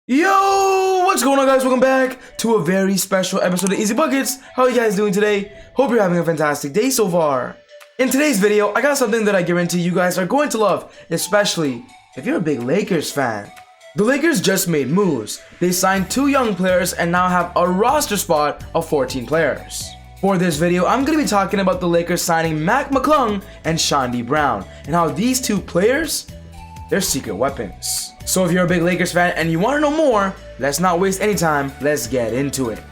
Yo, what's going on, guys? Welcome back to a very special episode of Easy Buckets. How are you guys doing today? Hope you're having a fantastic day so far. In today's video, I got something that I guarantee you guys are going to love, especially if you're a big Lakers fan. The Lakers just made moves. They signed 2 young players and now have a roster spot of 14 players. For this video, I'm going to be talking about the Lakers signing McClung and Chauncey Brown and how these 2 players, they're secret weapons. So if you're a big Lakers fan and you want to know more, let's not waste any time, let's get into it.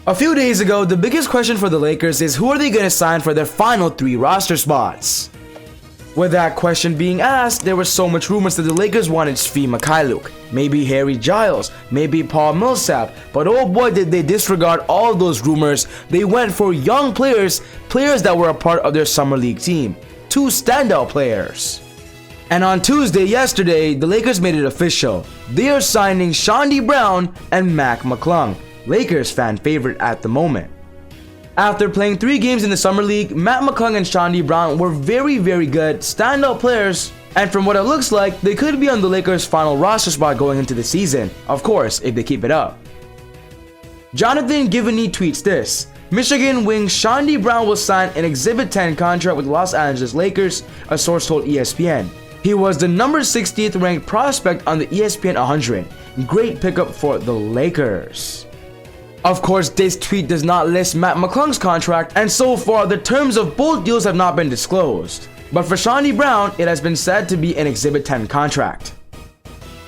A few days ago, the biggest question for the Lakers is who are they going to sign for their final 3 roster spots? With that question being asked, there were so much rumors that the Lakers wanted Svi Mykhailiuk, maybe Harry Giles, maybe Paul Millsap, but oh boy did they disregard all those rumors. They went for young players that were a part of their summer league team, 2 standout players. And on Tuesday, yesterday, the Lakers made it official. They are signing Chauncey Brown and McClung, Lakers fan favorite at the moment. After playing 3 games in the summer league, McClung and Chauncey Brown were very good standout players, and from what it looks like, they could be on the Lakers' final roster spot going into the season, of course, if they keep it up. Jonathan Givony tweets this: Michigan wing Chauncey Brown will sign an Exhibit 10 contract with the Los Angeles Lakers, a source told ESPN. He was the number 60th ranked prospect on the ESPN 100. Great pickup for the Lakers. Of course, this tweet does not list McClung's contract, and so far the terms of both deals have not been disclosed. But for Chauncey Brown, it has been said to be an Exhibit 10 contract.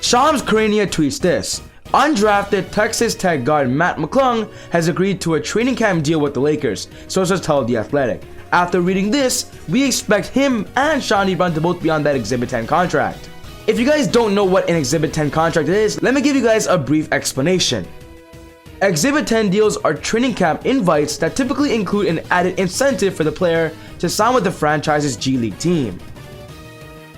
Shams Karania tweets this: undrafted Texas Tech guard McClung has agreed to a training camp deal with the Lakers, sources tell The Athletic. After reading this, we expect him and Chauncey Brown to both be on that Exhibit 10 contract. If you guys don't know what an Exhibit 10 contract is, let me give you guys a brief explanation. Exhibit 10 deals are training camp invites that typically include an added incentive for the player to sign with the franchise's G League team.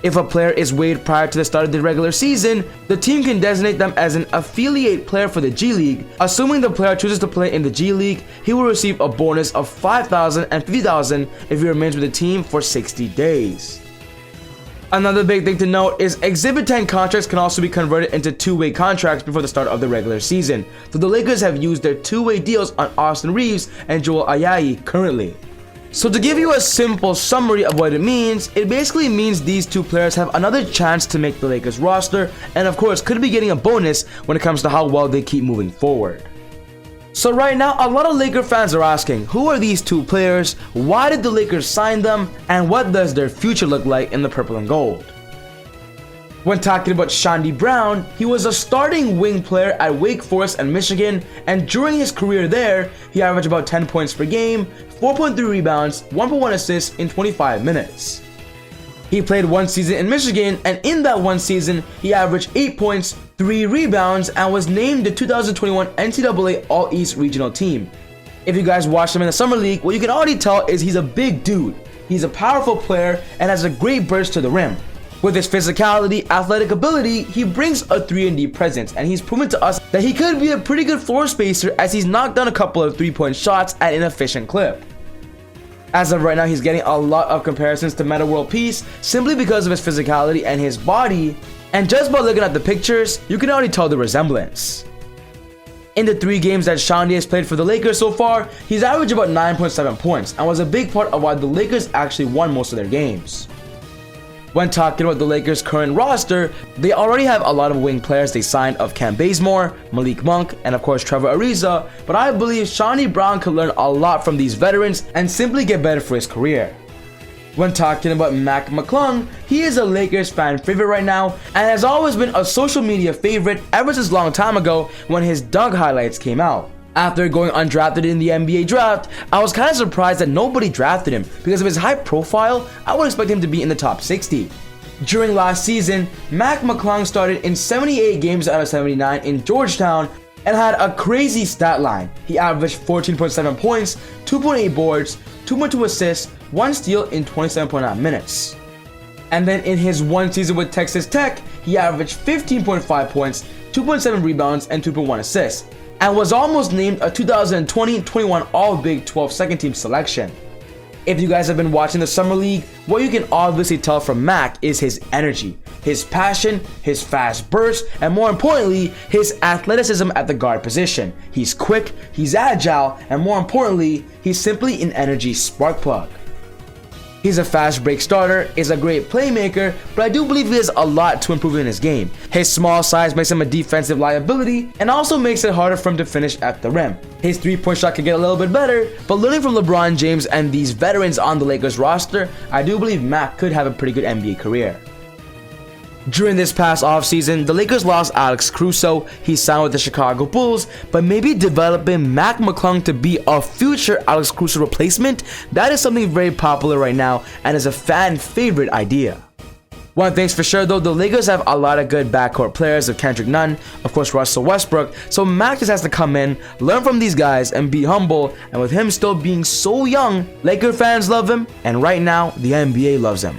If a player is waived prior to the start of the regular season, the team can designate them as an affiliate player for the G League. Assuming the player chooses to play in the G League, he will receive a bonus of $5,000 and $50,000 if he remains with the team for 60 days. Another big thing to note is Exhibit 10 contracts can also be converted into 2-way contracts before the start of the regular season, so the Lakers have used their 2-way deals on Austin Reeves and Joel Ayayi currently. So to give you a simple summary of what it basically means these 2 players have another chance to make the Lakers roster, and of course could be getting a bonus when it comes to how well they keep moving forward. So right now, a lot of Laker fans are asking, who are these 2 players, why did the Lakers sign them, and what does their future look like in the purple and gold? When talking about Chauncey Brown, he was a starting wing player at Wake Forest and Michigan, and during his career there, he averaged about 10 points per game, 4.3 rebounds, 1.1 assists in 25 minutes. He played 1 season in Michigan, and in that 1 season, he averaged 8 points, 3 rebounds, and was named the 2021 NCAA All-East Regional Team. If you guys watched him in the Summer League, what you can already tell is he's a big dude. He's a powerful player and has a great burst to the rim. With his physicality, athletic ability, he brings a 3-and-D presence, and he's proven to us that he could be a pretty good floor spacer as he's knocked down a couple of 3-point shots at an efficient clip. As of right now, he's getting a lot of comparisons to Metta World Peace simply because of his physicality and his body, and just by looking at the pictures, you can already tell the resemblance. In the 3 games that Chauncey has played for the Lakers so far, he's averaged about 9.7 points and was a big part of why the Lakers actually won most of their games. When talking about the Lakers' current roster, they already have a lot of wing players they signed of Kent Bazemore, Malik Monk, and of course Trevor Ariza, but I believe Chauncey Brown could learn a lot from these veterans and simply get better for his career. When talking about McClung, he is a Lakers fan favorite right now and has always been a social media favorite ever since a long time ago when his dunk highlights came out. After going undrafted in the NBA draft, I was kind of surprised that nobody drafted him because of his high profile. I would expect him to be in the top 60. During last season, McClung started in 78 games out of 79 in Georgetown and had a crazy stat line. He averaged 14.7 points, 2.8 boards, 2.2 assists, 1 steal in 27.9 minutes. And then in his 1 season with Texas Tech, he averaged 15.5 points, 2.7 rebounds, and 2.1 assists. and was almost named a 2020-21 All-Big 12 second team selection. If you guys have been watching the Summer League, what you can obviously tell from Mac is his energy, his passion, his fast burst, and more importantly, his athleticism at the guard position. He's quick, he's agile, and more importantly, he's simply an energy spark plug. He's a fast break starter, is a great playmaker, but I do believe he has a lot to improve in his game. His small size makes him a defensive liability and also makes it harder for him to finish at the rim. His three-point shot can get a little bit better, but learning from LeBron James and these veterans on the Lakers roster, I do believe Mac could have a pretty good NBA career. During this past offseason, the Lakers lost Alex Caruso, he signed with the Chicago Bulls, but maybe developing Mac McClung to be a future Alex Caruso replacement, that is something very popular right now and is a fan favorite idea. One thing's for sure though, the Lakers have a lot of good backcourt players of Kendrick Nunn, of course Russell Westbrook, so Mac just has to come in, learn from these guys, and be humble, and with him still being so young, Laker fans love him, and right now, the NBA loves him.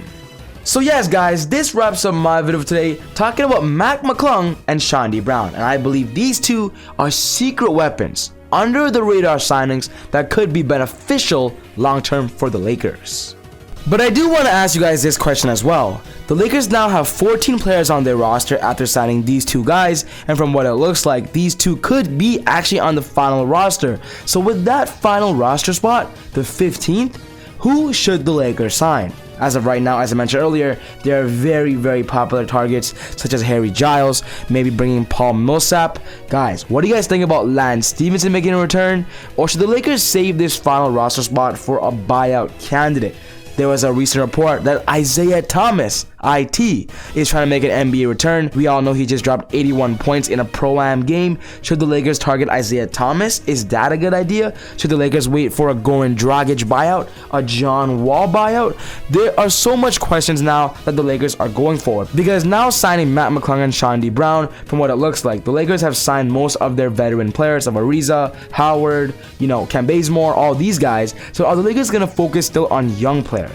So yes guys, this wraps up my video for today talking about Mac McClung and Chauncey Brown, and I believe these two are secret weapons, under the radar signings that could be beneficial long term for the Lakers. But I do want to ask you guys this question as well. The Lakers now have 14 players on their roster after signing these two guys, and from what it looks like, these two could be actually on the final roster. So with that final roster spot, the 15th, who should the Lakers sign? As of right now, as I mentioned earlier, there are very popular targets such as Harry Giles, maybe bringing Paul Millsap. Guys, what do you guys think about Lance Stevenson making a return? Or should the Lakers save this final roster spot for a buyout candidate? There was a recent report that Isaiah Thomas, IT, is trying to make an NBA return. We all know he just dropped 81 points in a Pro-Am game. Should the Lakers target Isaiah Thomas? Is that a good idea? Should the Lakers wait for a Goran Dragic buyout? A John Wall buyout? There are so much questions now that the Lakers are going for, because now signing Mac McClung and Chauncey Brown, from what it looks like, the Lakers have signed most of their veteran players of Ariza, Howard, Ken Bazemore, all these guys. So are the Lakers going to focus still on young players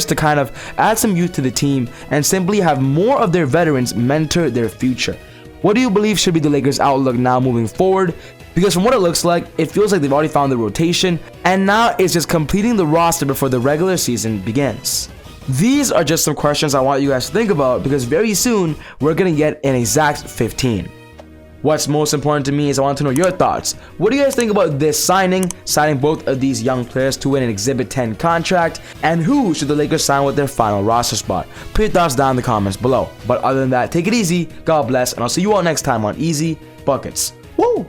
to kind of add some youth to the team and simply have more of their veterans mentor their future? What do you believe should be the Lakers' outlook now moving forward? Because from what it looks like, it feels like they've already found the rotation, and now it's just completing the roster before the regular season begins. These are just some questions I want you guys to think about, because very soon we're going to get an exact 15. What's most important to me is I want to know your thoughts. What do you guys think about this signing both of these young players to win an Exhibit 10 contract, and who should the Lakers sign with their final roster spot? Put your thoughts down in the comments below. But other than that, take it easy, God bless, and I'll see you all next time on Easy Buckets. Woo!